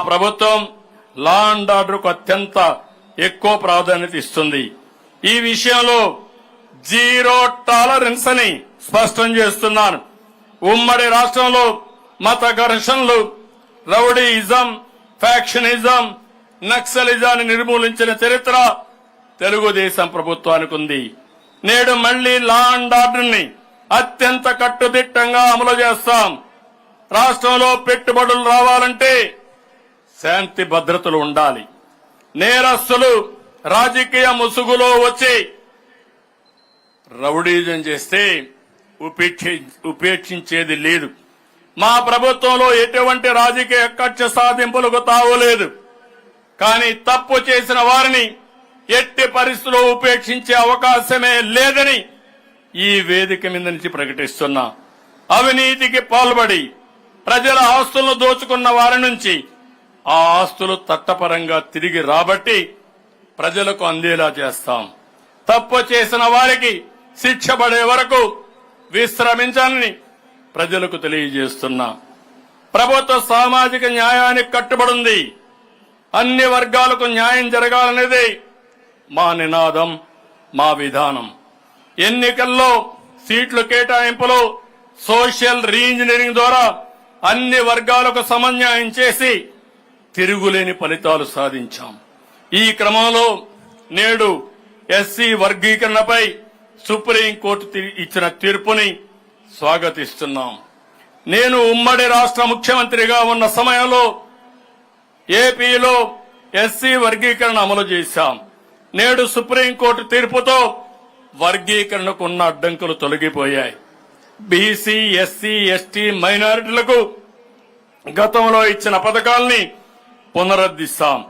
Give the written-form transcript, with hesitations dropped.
ప్రభుత్వం law and ఆర్డర్కు అత్యంత ఎక్కువ ప్రాధాన్యత ఇస్తుంది. ఈ విషయంలో జీరో టాలరెన్స్ అని స్పష్టం చేస్తున్నాను. ఉమ్మడి రాష్ట్రంలో మత ఘర్షణలు, రౌడీయిజం, ఫ్యాక్షనిజం, నక్సలిజాన్ని నిర్మూలించిన చరిత్ర తెలుగుదేశం ప్రభుత్వానికి ఉంది. నేడు మళ్లీ లా అండ్ ఆర్డర్ ని అత్యంత కట్టుదిట్టంగా అమలు చేస్తాం. రాష్ట్రంలో పెట్టుబడులు రావాలంటే శాంతి భద్రతలు ఉండాలి. నేరస్తులు రాజకీయ ముసుగులో వచ్చి రౌడీజం చేస్తే ఉపేక్షించేది లేదు. మా ప్రభుత్వంలో ఎటువంటి రాజకీయ కక్ష సాధింపులకు తావులేదు. కానీ తప్పు చేసిన వారిని ఎట్టి పరిస్థితుల్లో ఉపేక్షించే అవకాశమే లేదని ఈ వేదిక మీద నుంచి ప్రకటిస్తున్నా. అవినీతికి పాల్పడి ప్రజల ఆస్తులను దోచుకున్న వారి నుంచి ఆ ఆస్తులు చట్టపరంగా తిరిగి రాబట్టి ప్రజలకు అందేలా చేస్తాం. తప్పు చేసిన వారికి శిక్ష పడే వరకు విశ్రమించాలని ప్రజలకు తెలియజేస్తున్నా. ప్రభుత్వ సామాజిక న్యాయానికి కట్టుబడింది. అన్ని వర్గాలకు న్యాయం జరగాలనేది మా నినాదం, మా విధానం. ఎన్నికల్లో సీట్ల కేటాయింపులో సోషల్ రీఇంజనీరింగ్ ద్వారా అన్ని వర్గాలకు సమన్యాయం చేసి తిరుగులేని ఫలితాలు సాధించాం. ఈ క్రమంలో నేడు ఎస్సీ వర్గీకరణపై సుప్రీంకోర్టు ఇచ్చిన తీర్పుని స్వాగతిస్తున్నాం. నేను ఉమ్మడి రాష్ట్ర ముఖ్యమంత్రిగా ఉన్న సమయంలో ఏపీలో ఎస్సీ వర్గీకరణ అమలు చేశాం. నేడు సుప్రీంకోర్టు తీర్పుతో వర్గీకరణకు ఉన్న అడ్డంకులు తొలగిపోయాయి. బీసీ, ఎస్సీ, ఎస్టీ, మైనారిటీలకు గతంలో ఇచ్చిన పథకాల్ని పునరుద్ధరిస్తాం.